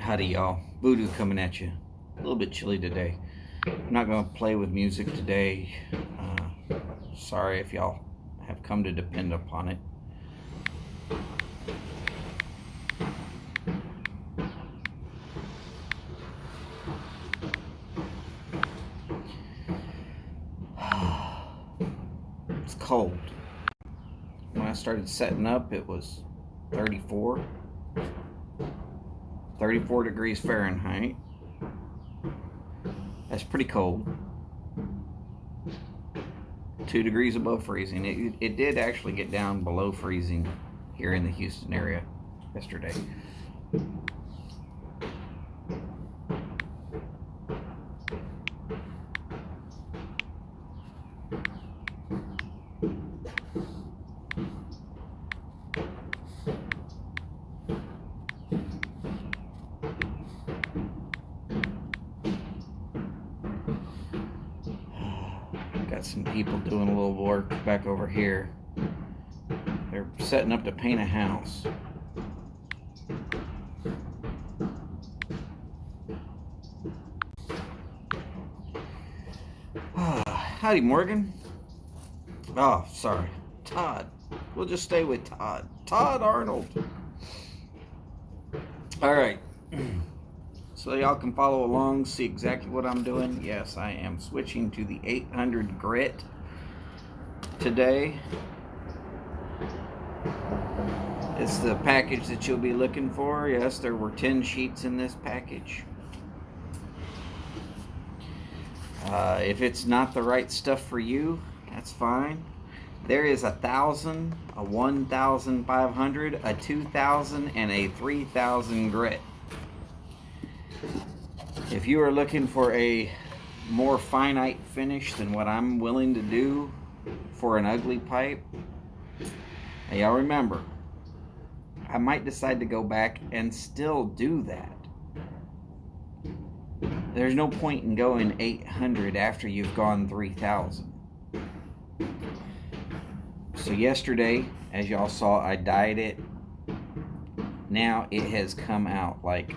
Howdy, y'all. Voodoo coming at you. A little bit chilly today. I'm not going to play with music today. Sorry if y'all have come to depend upon it. It's cold. When I started setting up, it was 34 degrees Fahrenheit. That's pretty cold. 2 degrees above freezing. It did actually get down below freezing here in the Houston area yesterday. Got some people doing a little work back over here. They're setting up to paint a house. Howdy, Morgan. Oh, sorry. Todd. We'll just stay with Todd. Todd Arnold. All right. So y'all can follow along, see exactly what I'm doing. Yes, I am switching to the 800 grit today. It's the package that you'll be looking for. Yes, there were 10 sheets in this package. If it's not the right stuff for you, that's fine. There is 1,000, a 1,500, a 2,000, and a 3,000 grit. If you are looking for a more finite finish than what I'm willing to do for an ugly pipe, y'all remember, I might decide to go back and still do that. There's no point in going 800 after you've gone 3,000. So yesterday, as y'all saw, I dyed it. Now it has come out like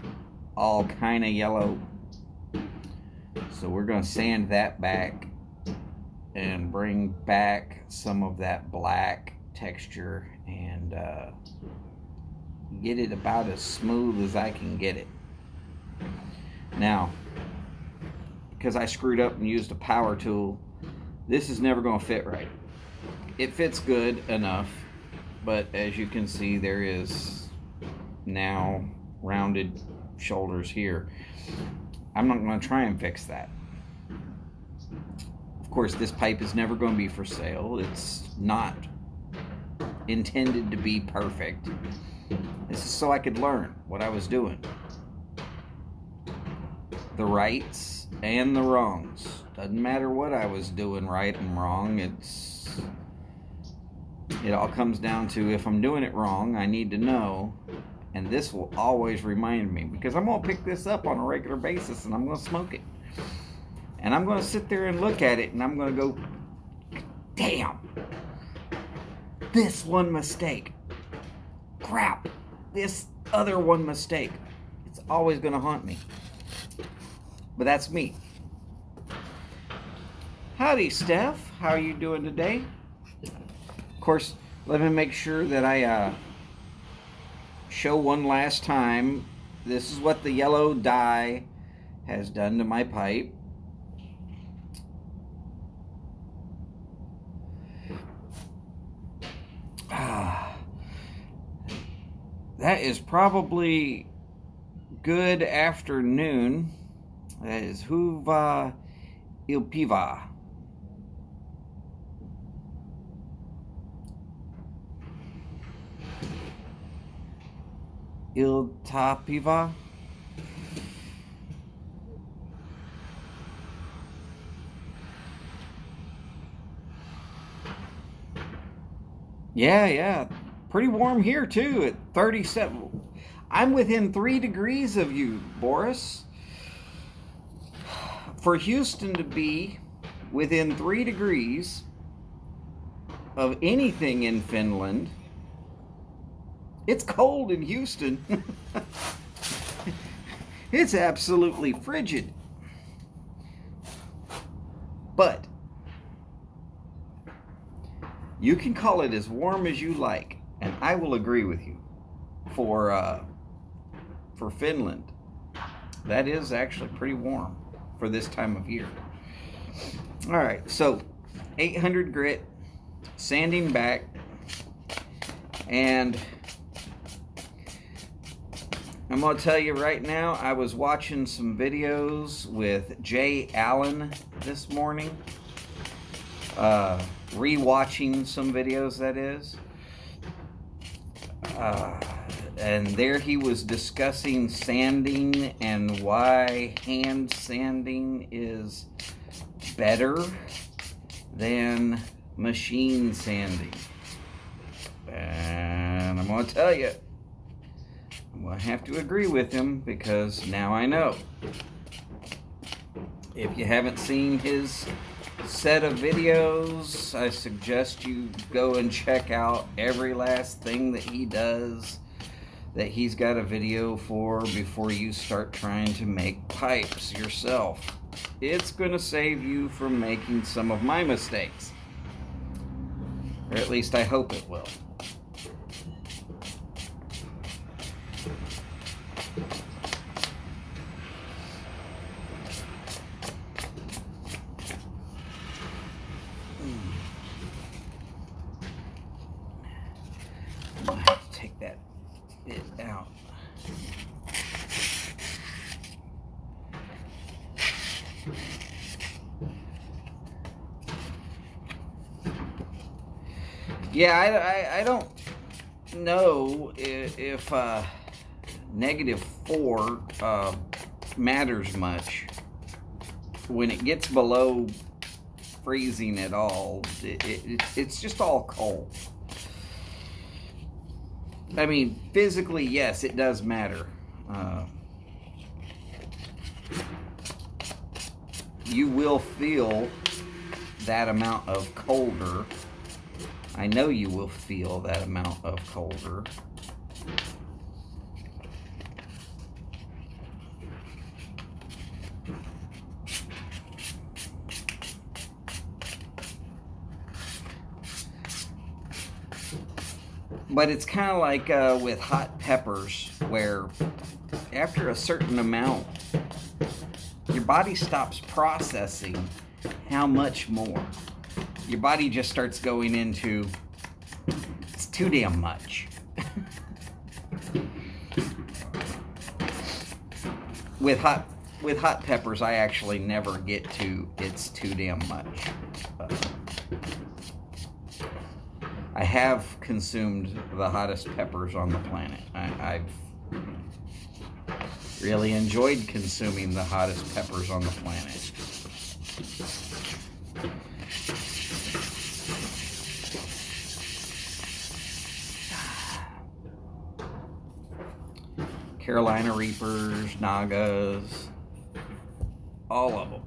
all kind of yellow. So we're going to sand that back and bring back some of that black texture and get it about as smooth as I can get it. Now, because I screwed up and used a power tool, this is never going to fit right. It fits good enough, but as you can see, there is now rounded shoulders here. I'm not going to try and fix that. Of course, this pipe is never going to be for sale. It's not intended to be perfect. This is so I could learn what I was doing. The rights and the wrongs. Doesn't matter what I was doing right and wrong. It all comes down to, if I'm doing it wrong, I need to know. And this will always remind me, because I'm going to pick this up on a regular basis and I'm going to smoke it. And I'm going to sit there and look at it and I'm going to go, damn, this one mistake. Crap, this other one mistake. It's always going to haunt me. But that's me. Howdy, Steph. How are you doing today? Of course, let me make sure that I show one last time. This is what the yellow dye has done to my pipe. That is probably good afternoon. That is Huva Ilpiva. Iltapiva. Yeah. Pretty warm here too at 37. I'm within 3 degrees of you, Boris. For Houston to be within 3 degrees of anything in Finland, it's cold in Houston. It's absolutely frigid. But you can call it as warm as you like, and I will agree with you. For Finland, that is actually pretty warm for this time of year. All right, so 800 grit, sanding back, and I'm going to tell you right now, I was watching some videos with Jay Allen this morning, re-watching some videos, that is. And there he was discussing sanding and why hand sanding is better than machine sanding. And I'm going to tell you, I'm going to have to agree with him because now I know. If you haven't seen his set of videos, I suggest you go and check out every last thing that he does that he's got a video for before you start trying to make pipes yourself. It's going to save you from making some of my mistakes. Or at least I hope it will. I'm going to have to take that bit out. Yeah, I don't know if -4 matters much. When it gets below freezing at all, it's just all cold. I mean, physically, yes, it does matter. You will feel that amount of colder. I know you will feel that amount of colder. But it's kind of like with hot peppers, where after a certain amount, your body stops processing how much more. Your body just starts going into, it's too damn much. With hot peppers, I actually never get to it's too damn much. I have consumed the hottest peppers on the planet. I've really enjoyed consuming the hottest peppers on the planet. Carolina Reapers, Nagas, all of them.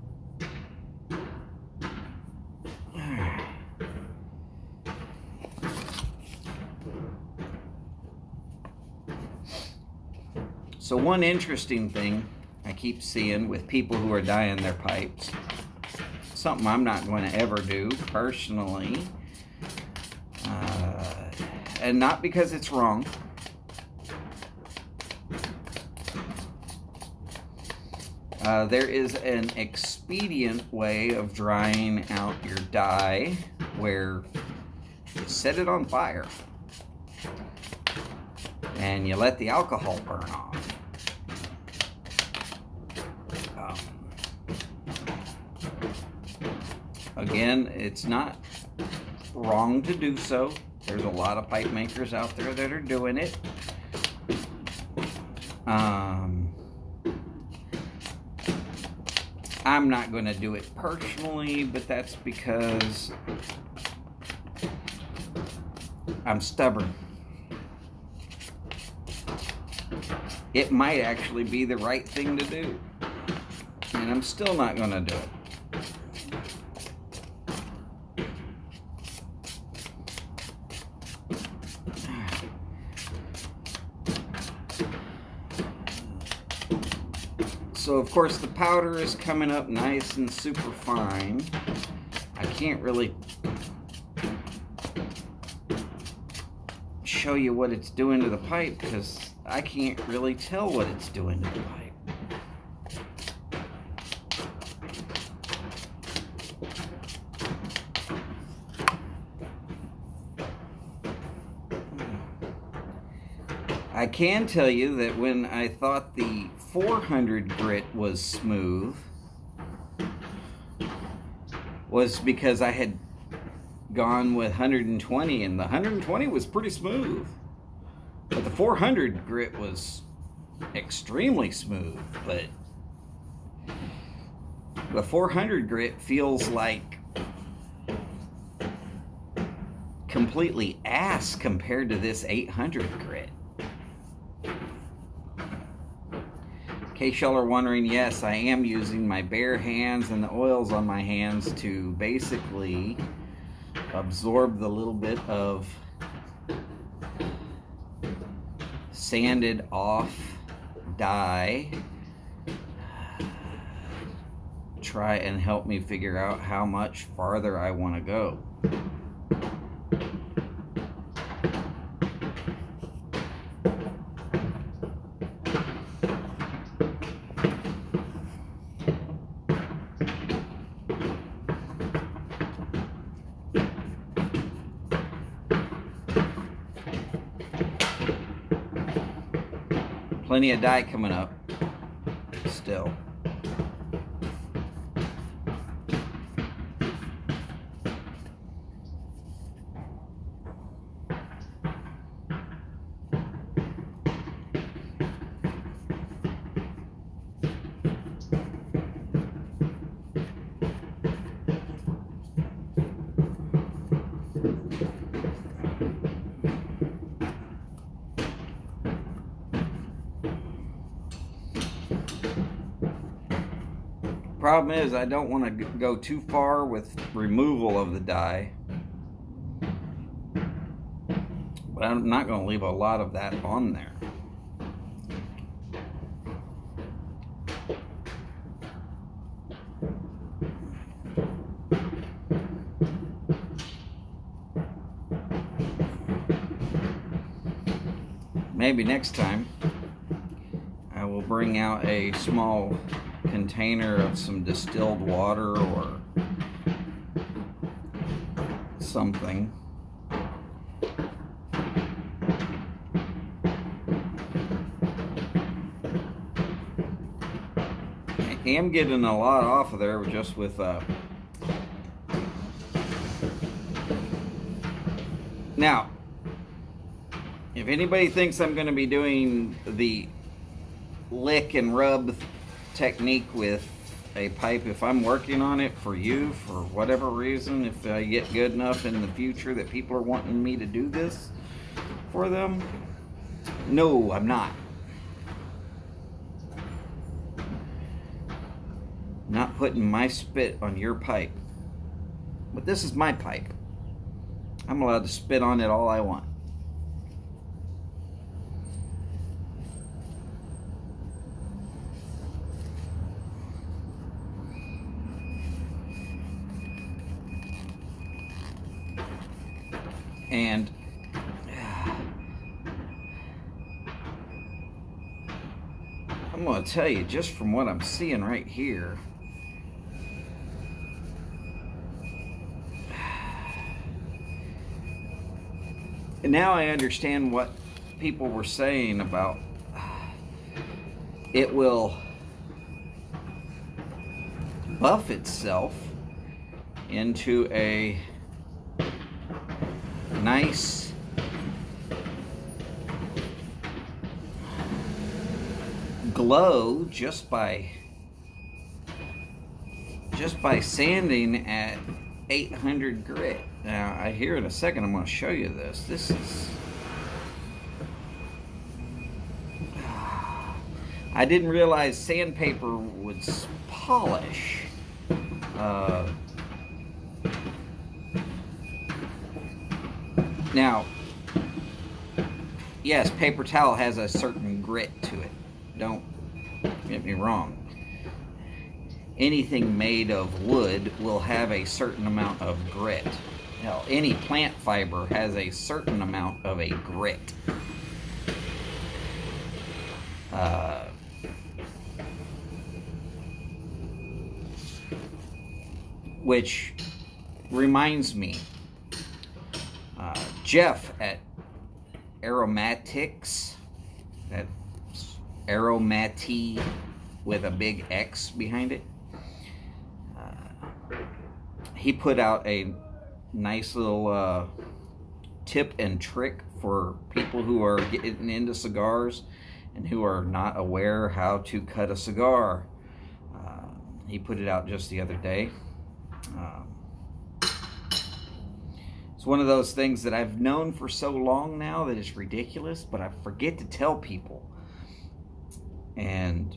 So one interesting thing I keep seeing with people who are dyeing their pipes, something I'm not going to ever do personally, and not because it's wrong. There is an expedient way of drying out your dye where you set it on fire and you let the alcohol burn off. Again, it's not wrong to do so. There's a lot of pipe makers out there that are doing it. I'm not going to do it personally, but that's because I'm stubborn. It might actually be the right thing to do, and I'm still not going to do it. So of course the powder is coming up nice and super fine. I can't really show you what it's doing to the pipe because I can't really tell what it's doing to the pipe. I can tell you that when I thought the 400 grit was smooth was because I had gone with 120 and the 120 was pretty smooth, but the 400 grit was extremely smooth. But the 400 grit feels like completely ass compared to this 800 grit. In case y'all are wondering, yes, I am using my bare hands and the oils on my hands to basically absorb the little bit of sanded off dye. Try and help me figure out how much farther I want to go. Plenty of dye coming up still. Problem is, I don't want to go too far with removal of the dye, but I'm not going to leave a lot of that on there. Maybe next time I will bring out a small container of some distilled water or something. I am getting a lot off of there just with now, if anybody thinks I'm going to be doing the lick and rub technique with a pipe, if I'm working on it for you for whatever reason, if I get good enough in the future that people are wanting me to do this for them, no, I'm not. Not putting my spit on your pipe. But this is my pipe. I'm allowed to spit on it all I want. And I'm going to tell you, just from what I'm seeing right here, and now I understand what people were saying about it will buff itself into a nice glow just by sanding at 800 grit. Now, here in a second I'm going to show you this. This is, I didn't realize sandpaper would polish. Now, yes, paper towel has a certain grit to it. Don't get me wrong. anything made of wood will have a certain amount of grit. Hell, any plant fiber has a certain amount of a grit. Which reminds me, Jeff at Aromatics, that's Aromati with a big X behind it, he put out a nice little tip and trick for people who are getting into cigars and who are not aware how to cut a cigar. He put it out just the other day. It's one of those things that I've known for so long now that it's ridiculous, but I forget to tell people. And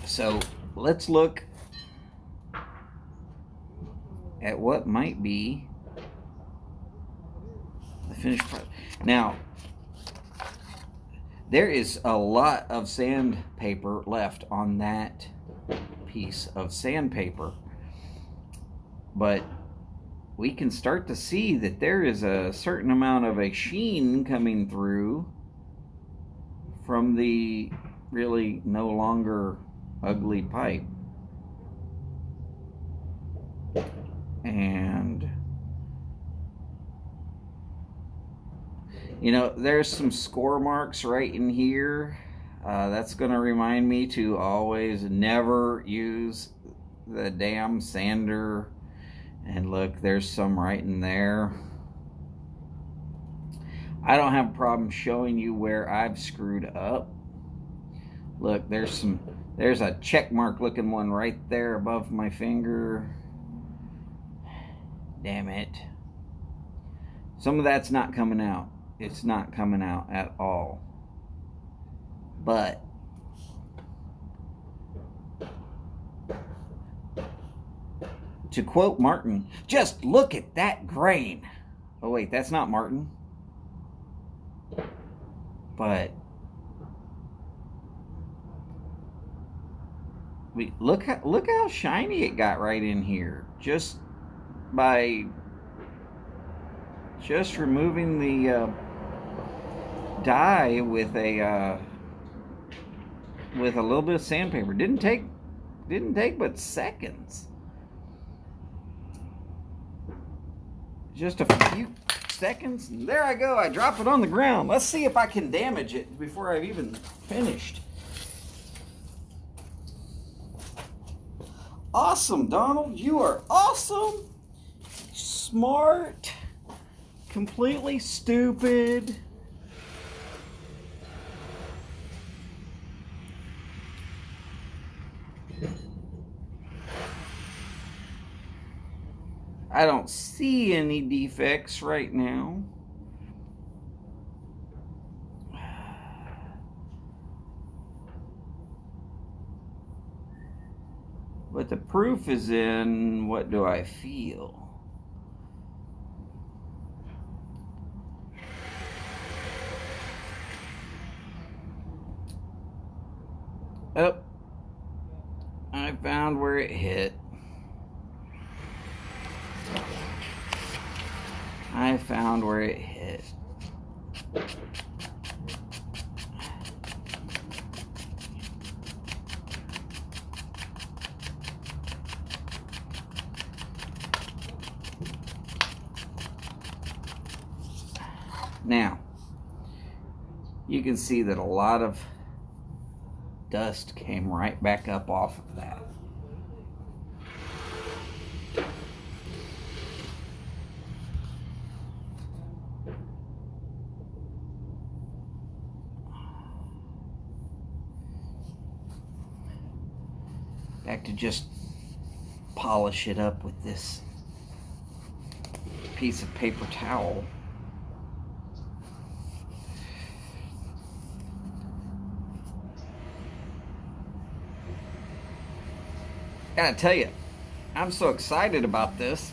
so let's look at what might be the finished product. Now, there is a lot of sandpaper left on that piece of sandpaper, but we can start to see that there is a certain amount of a sheen coming through from the really no longer ugly pipe. And you know, there's some score marks right in here. That's going to remind me to always never use the damn sander. And look, there's some right in there. I don't have a problem showing you where I've screwed up. Look, there's a check mark looking one right there above my finger. Damn it. Some of that's not coming out. It's not coming out at all. But to quote Martin, just look at that grain. Oh wait, that's not Martin. But look how shiny it got right in here, just by removing the dye with a little bit of sandpaper. Didn't take but seconds. Just a few seconds. There I go. I drop it on the ground. Let's see if I can damage it before I've even finished. Awesome, Donald. You are awesome. Smart. Completely stupid. I don't see any defects right now. But the proof is in what do I feel? Oh, I found where it hit. I found where it hit. Now, you can see that a lot of dust came right back up off of that. Back to just polish it up with this piece of paper towel. Gotta tell you, I'm so excited about this.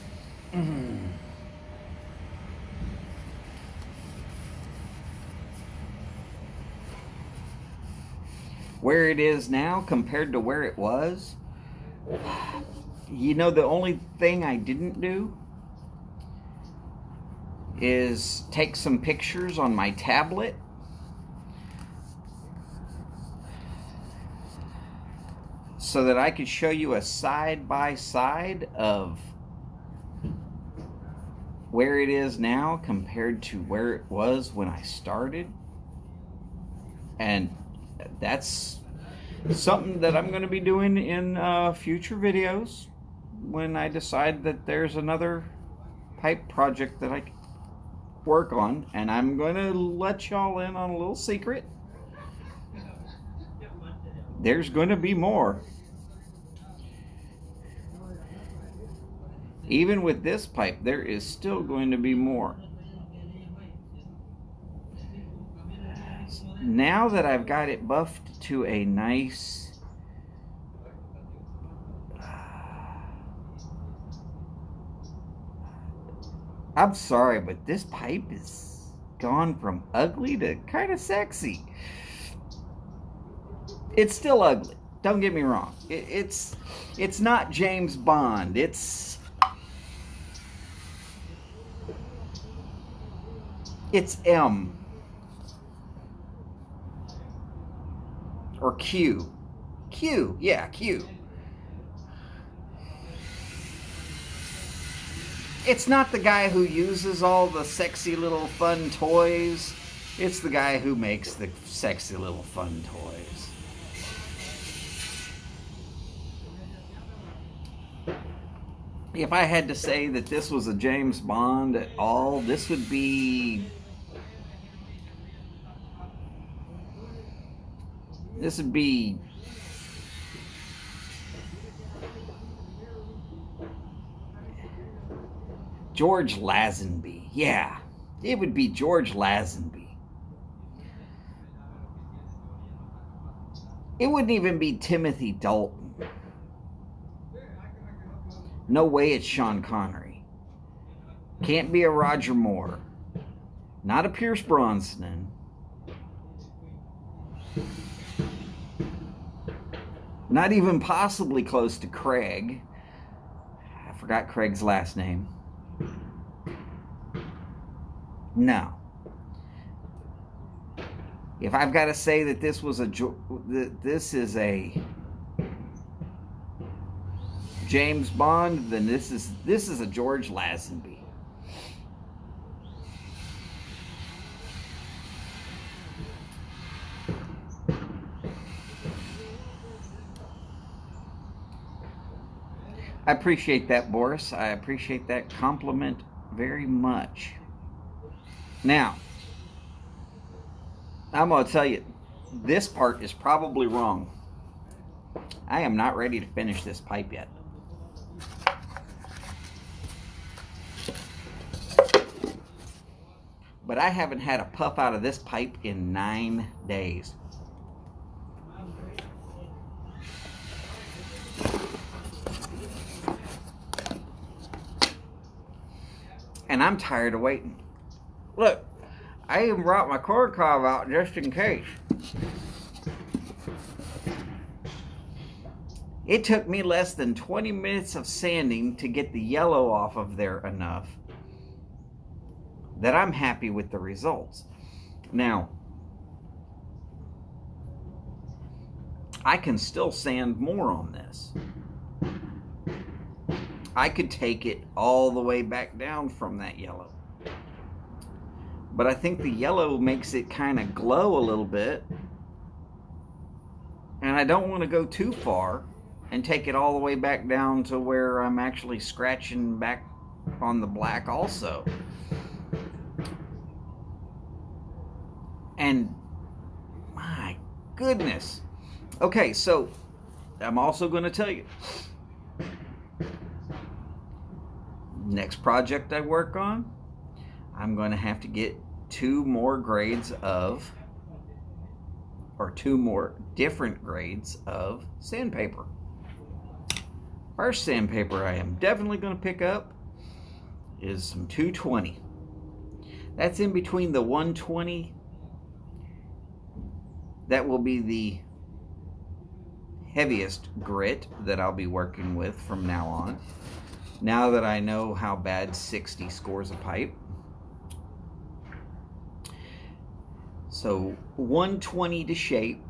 where it is now compared to where it was, you know, the only thing I didn't do is take some pictures on my tablet so that I could show you a side-by-side of where it is now compared to where it was when I started. And that's something that I'm going to be doing in future videos when I decide that there's another pipe project that I can work on. And I'm going to let y'all in on a little secret. There's going to be more. Even with this pipe, there is still going to be more. Now that I've got it buffed to a nice I'm sorry, but this pipe is gone from ugly to kind of sexy. It's still ugly, don't get me wrong. It's not James Bond. It's M or Q. Yeah, Q. It's not the guy who uses all the sexy little fun toys. It's the guy who makes the sexy little fun toys. If I had to say that this was a James Bond at all, this would be George Lazenby. Yeah, it would be George Lazenby. It wouldn't even be Timothy Dalton. No way it's Sean Connery. Can't be a Roger Moore. Not a Pierce Brosnan. Not even possibly close to Craig. I forgot Craig's last name. No. If I've got to say that this is a James Bond, then this is a George Lazenby. I appreciate that, Boris. I appreciate that compliment very much. Now, I'm going to tell you, this part is probably wrong. I am not ready to finish this pipe yet. But I haven't had a puff out of this pipe in 9 days. And I'm tired of waiting. Look, I even brought my corn cob out just in case. It took me less than 20 minutes of sanding to get the yellow off of there enough that I'm happy with the results. Now, I can still sand more on this. I could take it all the way back down from that yellow. But I think the yellow makes it kind of glow a little bit. And I don't want to go too far and take it all the way back down to where I'm actually scratching back on the black also. And my goodness. Okay, so I'm also going to tell you, next project I work on, I'm going to have to get 2 more grades of, or 2 more different grades of sandpaper. First sandpaper I am definitely going to pick up is some 220. That's in between the 120. That will be the heaviest grit that I'll be working with from now on. Now that I know how bad 60 scores a pipe. So 120 to shape,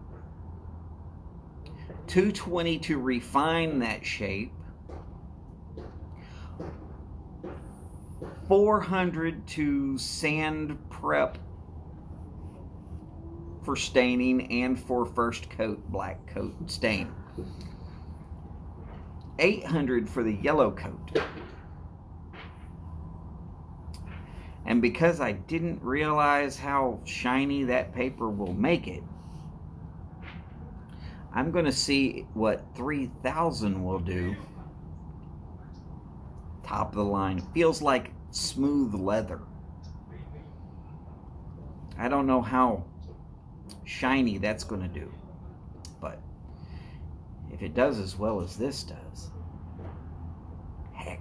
220 to refine that shape, 400 to sand prep for staining and for first coat, black coat stain, 800 for the yellow coat. And because I didn't realize how shiny that paper will make it, I'm going to see what 3000 will do. Top of the line. It feels like smooth leather. I don't know how shiny that's going to do, but if it does as well as this does, heck,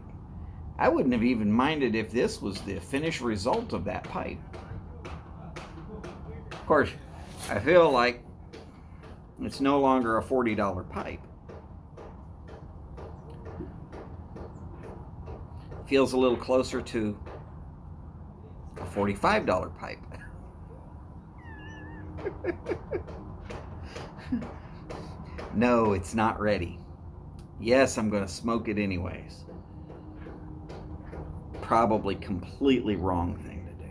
I wouldn't have even minded if this was the finished result of that pipe. Of course, I feel like it's no longer a $40 pipe. Feels a little closer to a $45 pipe. No, it's not ready. Yes, I'm going to smoke it anyways. Probably completely wrong thing to do.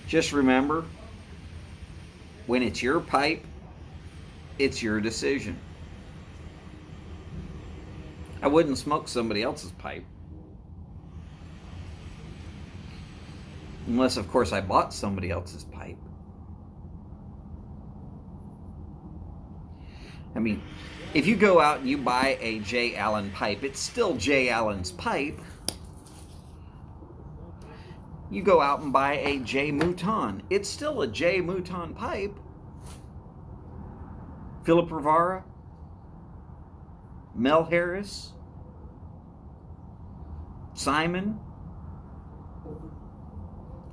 Just remember, when it's your pipe, it's your decision. I wouldn't smoke somebody else's pipe. Unless, of course, I bought somebody else's pipe. I mean, if you go out and you buy a J. Allen pipe, it's still J. Allen's pipe. You go out and buy a J. Mouton, it's still a J. Mouton pipe. Philip Rivara, Mel Harris, Simon,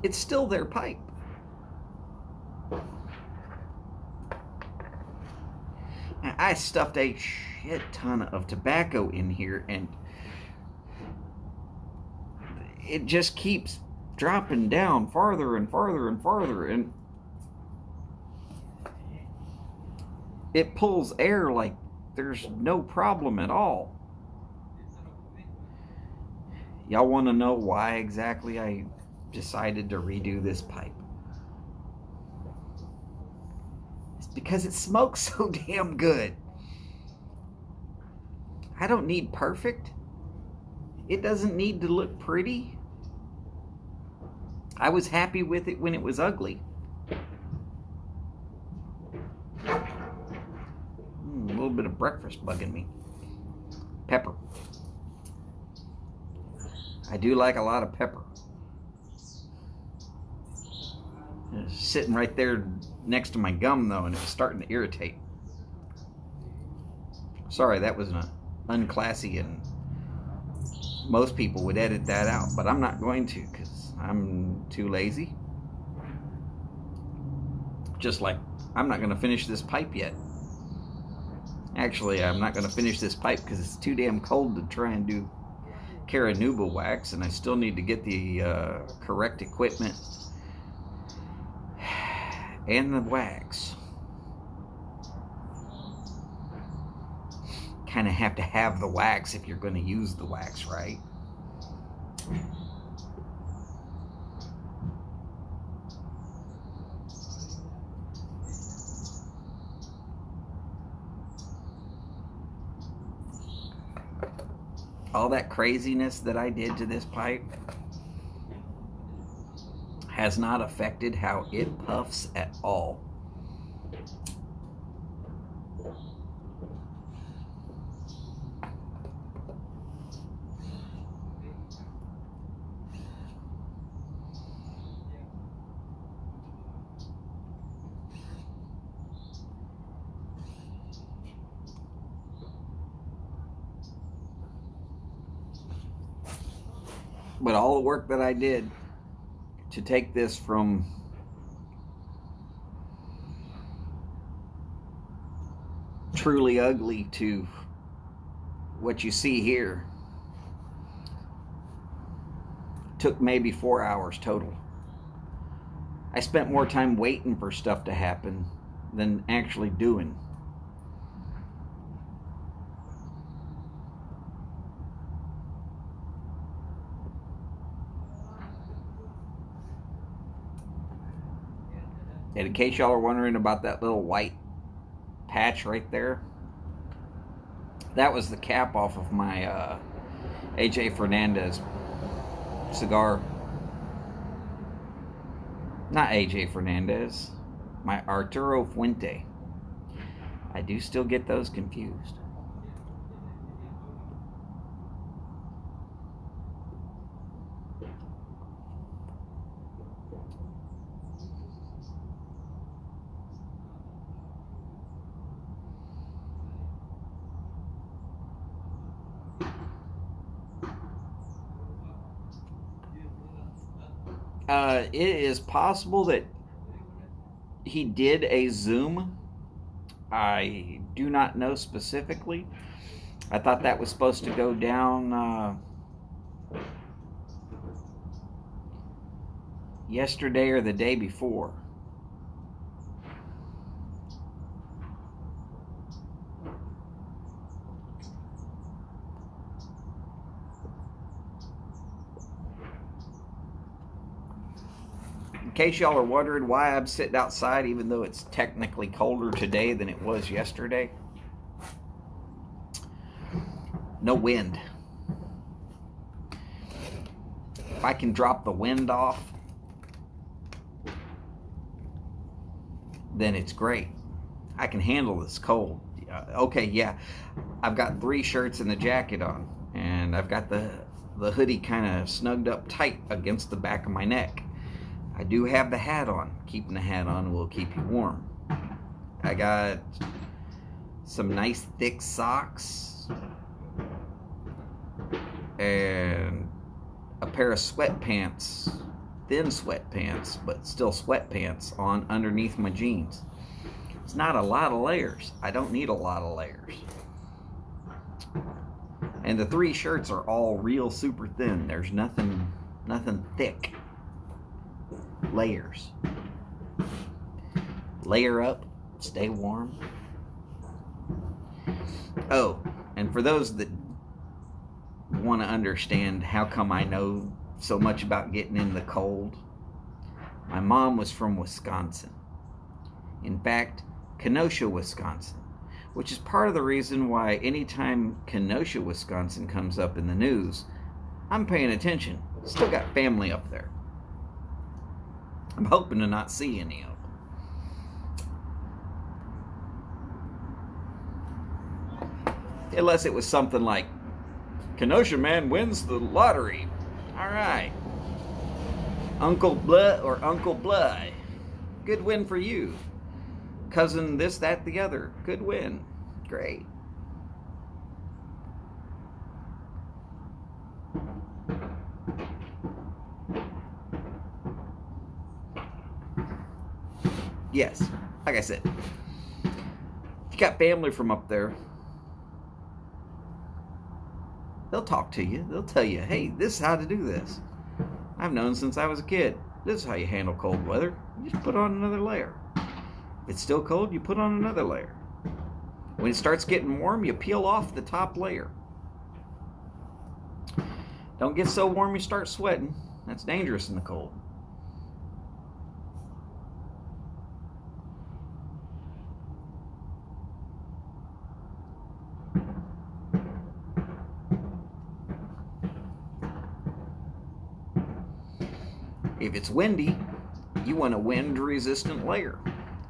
it's still their pipe. I stuffed a shit ton of tobacco in here, and it just keeps dropping down farther and farther and farther, and it pulls air like there's no problem at all. Y'all want to know why exactly I decided to redo this pipe? It's because it smokes so damn good. I don't need perfect. It doesn't need to look pretty. I was happy with it when it was ugly. A little bit of breakfast bugging me. Pepper. I do like a lot of pepper. It's sitting right there next to my gum though, and it's starting to irritate. Sorry, that was unclassy, and most people would edit that out, but I'm not going to because I'm too lazy. Just like I'm not going to finish this pipe yet. Actually, I'm not going to finish this pipe because it's too damn cold to try and do Caranuba wax, and I still need to get the correct equipment and the wax. Kind of have to have the wax if you're going to use the wax, right? All that craziness that I did to this pipe has not affected how it puffs at all. But all the work that I did to take this from truly ugly to what you see here took maybe 4 hours total. I spent more time waiting for stuff to happen than actually doing. And in case y'all are wondering about that little white patch right there, that was the cap off of my AJ Fernandez cigar. Not AJ Fernandez, my Arturo Fuente. I do still get those confused. It is possible that he did a Zoom. I do not know specifically. I thought that was supposed to go down yesterday or the day before. In case y'all are wondering why I'm sitting outside even though it's technically colder today than it was yesterday. No wind. If I can drop the wind off, then it's great. I can handle this cold. Okay, yeah, I've got 3 shirts and a jacket on, and I've got the hoodie kind of snugged up tight against the back of my neck. I do have the hat on. Keeping the hat on will keep you warm. I got some nice thick socks and a pair of sweatpants, thin sweatpants, but still sweatpants on underneath my jeans. It's not a lot of layers. I don't need a lot of layers. And the 3 shirts are all real super thin. There's nothing thick. Layers. Layer up, stay warm. Oh, and for those that want to understand how come I know so much about getting in the cold, my mom was from Wisconsin. In fact, Kenosha, Wisconsin, which is part of the reason why anytime Kenosha, Wisconsin comes up in the news, I'm paying attention. Still got family up there. I'm hoping to not see any of them. Unless it was something like, Kenosha man wins the lottery. Alright. Uncle Blah or Uncle Blah. Good win for you. Cousin this, that, the other. Good win. Great. Yes, like I said, if you got family from up there, they'll talk to you. They'll tell you, hey, this is how to do this. I've known since I was a kid. This is how you handle cold weather. You just put on another layer. If it's still cold, you put on another layer. When it starts getting warm, you peel off the top layer. Don't get so warm you start sweating. That's dangerous in the cold. If it's windy, you want a wind-resistant layer.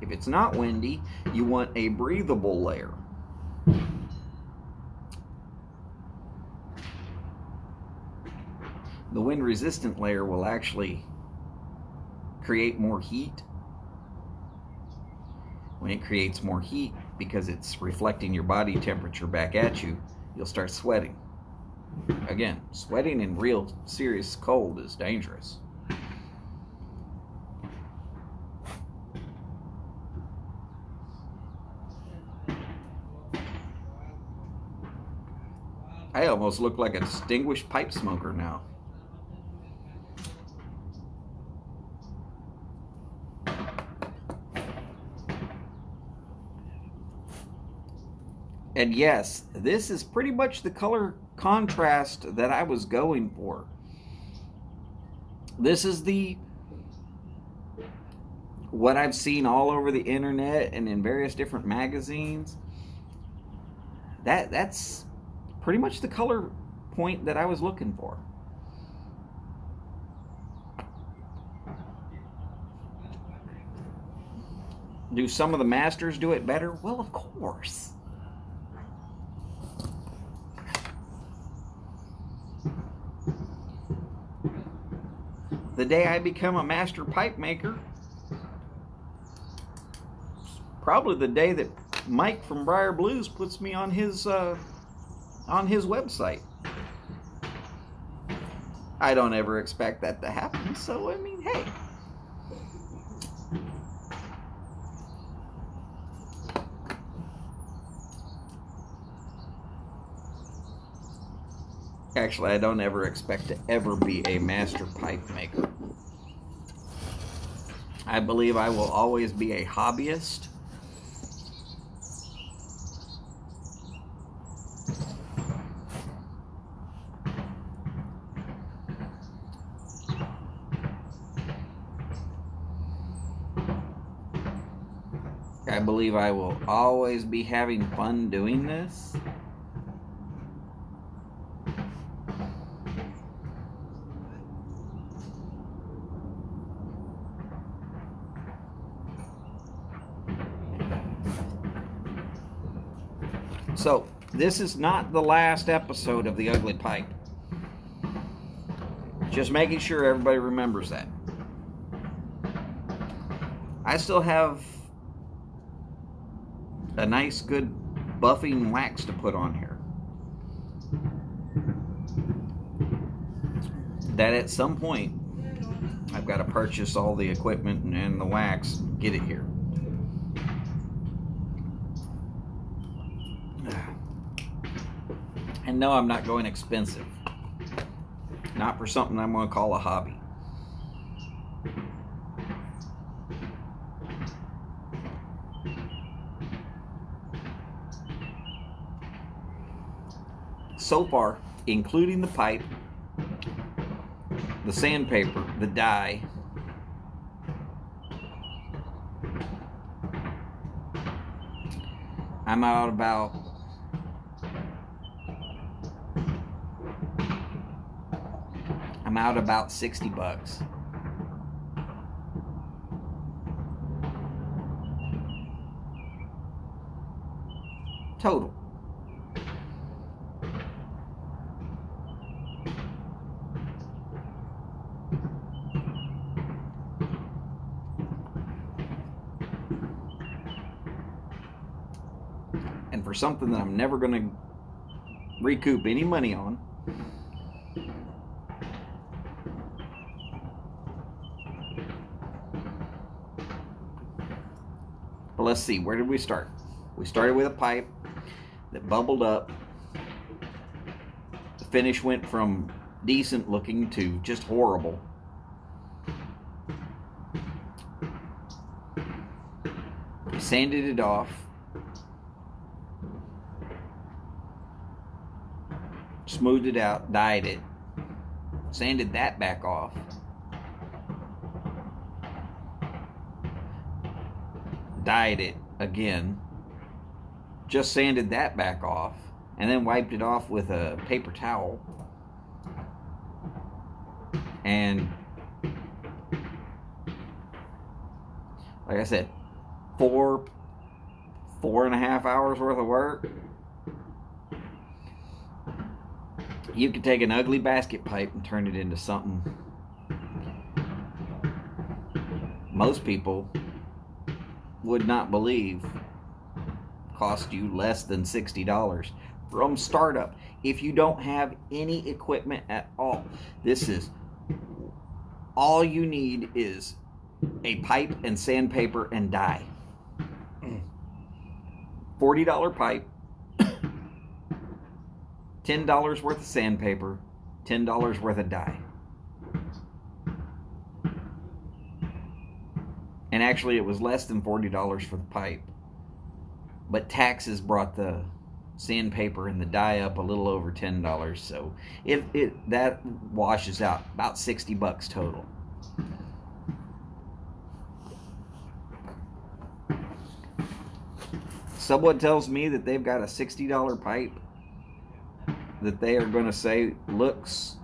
If it's not windy, you want a breathable layer. The wind-resistant layer will actually create more heat. When it creates more heat, because it's reflecting your body temperature back at you, you'll start sweating. Again, sweating in real serious cold is dangerous. almost look like a distinguished pipe smoker now. And yes, this is pretty much the color contrast that I was going for. This is what I've seen all over the internet and in various different magazines. That's pretty much the color point that I was looking for. Do some of the masters do it better? Well, of course. The day I become a master pipe maker, probably the day that Mike from Briar Blues puts me on his website. I don't ever expect that to happen, so I mean, hey. Actually, I don't ever expect to ever be a master pipe maker. I believe I will always be a hobbyist. I believe I will always be having fun doing this. So, this is not the last episode of The Ugly Pipe. Just making sure everybody remembers that. I still have a nice, good buffing wax to put on here. That at some point, I've got to purchase all the equipment and the wax, get it here. And no, I'm not going expensive. Not for something I'm going to call a hobby. So far, including the pipe, the sandpaper, the dye, I'm out about $60 total. And for something that I'm never going to recoup any money on, but let's see, where did we start? We started with a pipe that bubbled up. The finish went from decent looking to just horrible. Sanded it off. Smoothed it out, dyed it. Sanded that back off. Dyed it again. Just sanded that back off. And then wiped it off with a paper towel. And like I said, 4.5 hours worth of work. You could take an ugly basket pipe and turn it into something most people would not believe cost you less than $60 from startup. If you don't have any equipment at all, this is all you need is a pipe and sandpaper and dye. $40 pipe, $10 worth of sandpaper, $10 worth of dye. And actually it was less than $40 for the pipe. But taxes brought the sandpaper and the dye up a little over $10, so that washes out about $60 total. Someone tells me that they've got a $60 pipe that they are going to say looks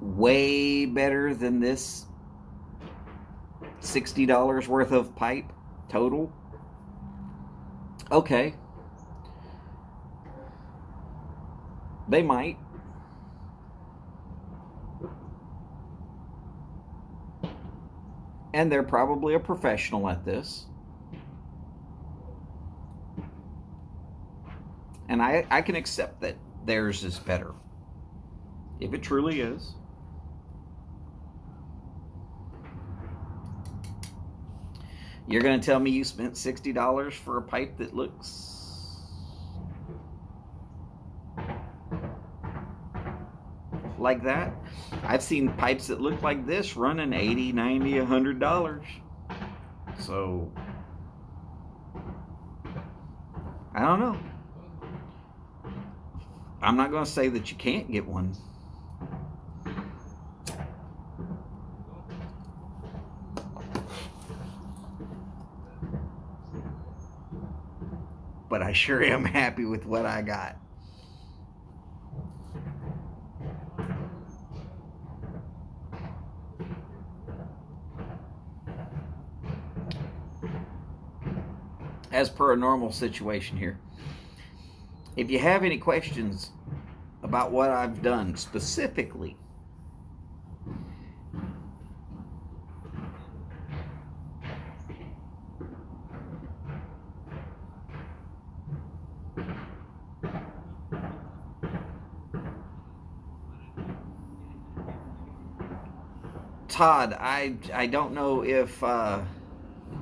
way better than this $60 worth of pipe total. Okay. They might. And they're probably a professional at this. And I can accept that theirs is better. If it truly is. You're going to tell me you spent $60 for a pipe that looks like that? I've seen pipes that look like this running $80, $90, $100. So, I don't know. I'm not going to say that you can't get one. But I sure am happy with what I got. As per a normal situation here. If you have any questions about what I've done specifically, Todd, I don't know if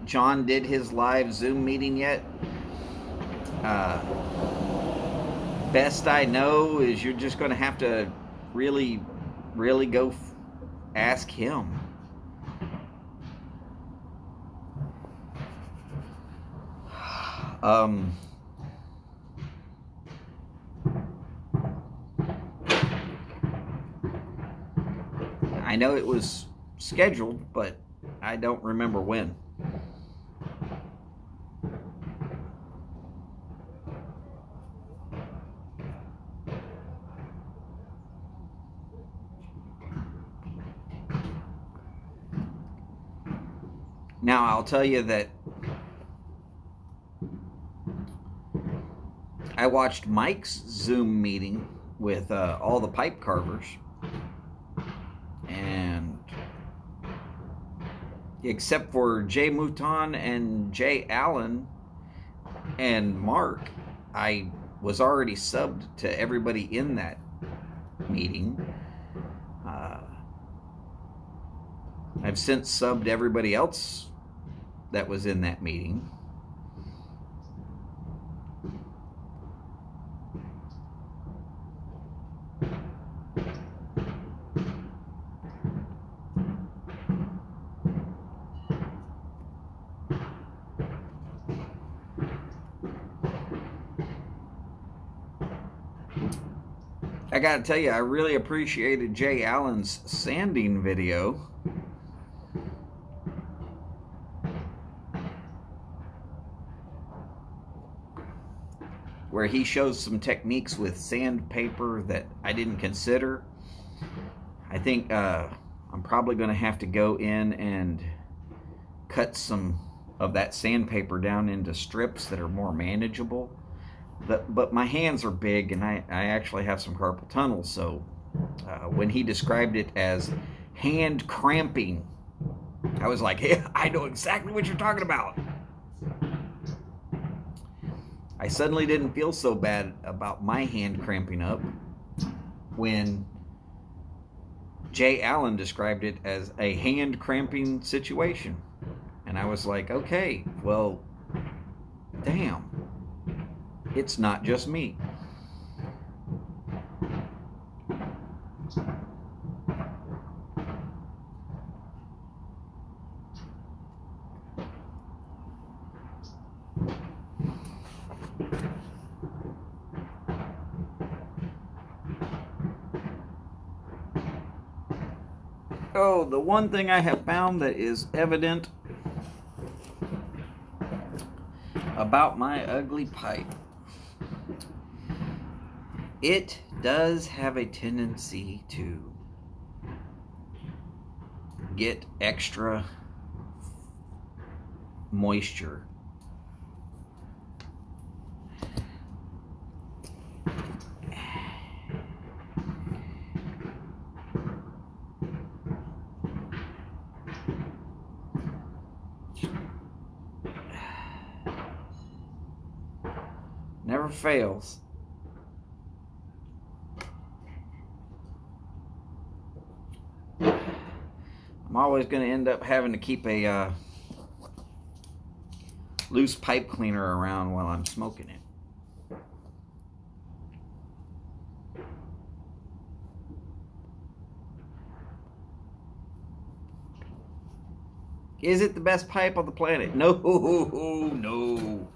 John did his live Zoom meeting yet. Best I know is you're just going to have to really go ask him. I know it was scheduled, but I don't remember when. Now, I'll tell you that I watched Mike's Zoom meeting with all the pipe carvers, and except for Jay Mouton and Jay Allen and Mark, I was already subbed to everybody in that meeting. I've since subbed everybody else that was in that meeting. I gotta tell you, I really appreciated Jay Allen's sanding video. Where he shows some techniques with sandpaper that I didn't consider. I think I'm probably going to have to go in and cut some of that sandpaper down into strips that are more manageable. But my hands are big, and I actually have some carpal tunnel, so when he described it as hand cramping, I was like, hey, I know exactly what you're talking about. I suddenly didn't feel so bad about my hand cramping up when Jay Allen described it as a hand cramping situation. And I was like, okay, well, damn. It's not just me. Oh, the one thing I have found that is evident about my ugly pipe, it does have a tendency to get extra moisture. Never fails. I'm always going to end up having to keep a loose pipe cleaner around while I'm smoking it. Is it the best pipe on the planet? No, no.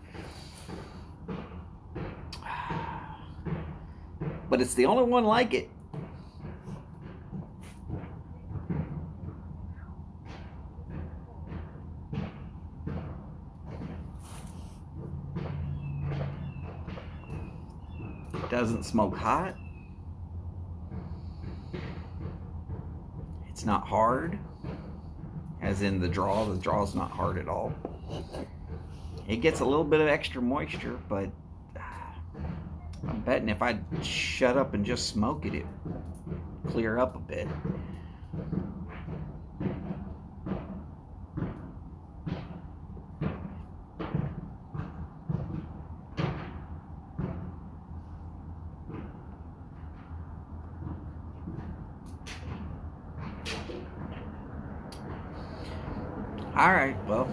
But it's the only one like it. It doesn't smoke hot. It's not hard, as in the draw. The draw's not hard at all. It gets a little bit of extra moisture, but I'm betting if I shut up and just smoke it, it would clear up a bit. Alright, well,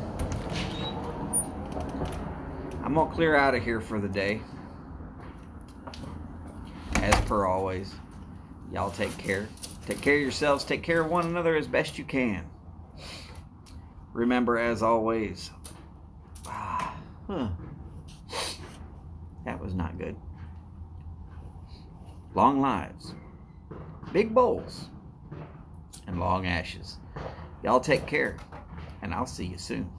I'm going to clear out of here for the day. As per always, y'all take care. Take care of yourselves. Take care of one another as best you can. Remember, as always, that was not good. Long lives, big bowls, and long ashes. Y'all take care, and I'll see you soon.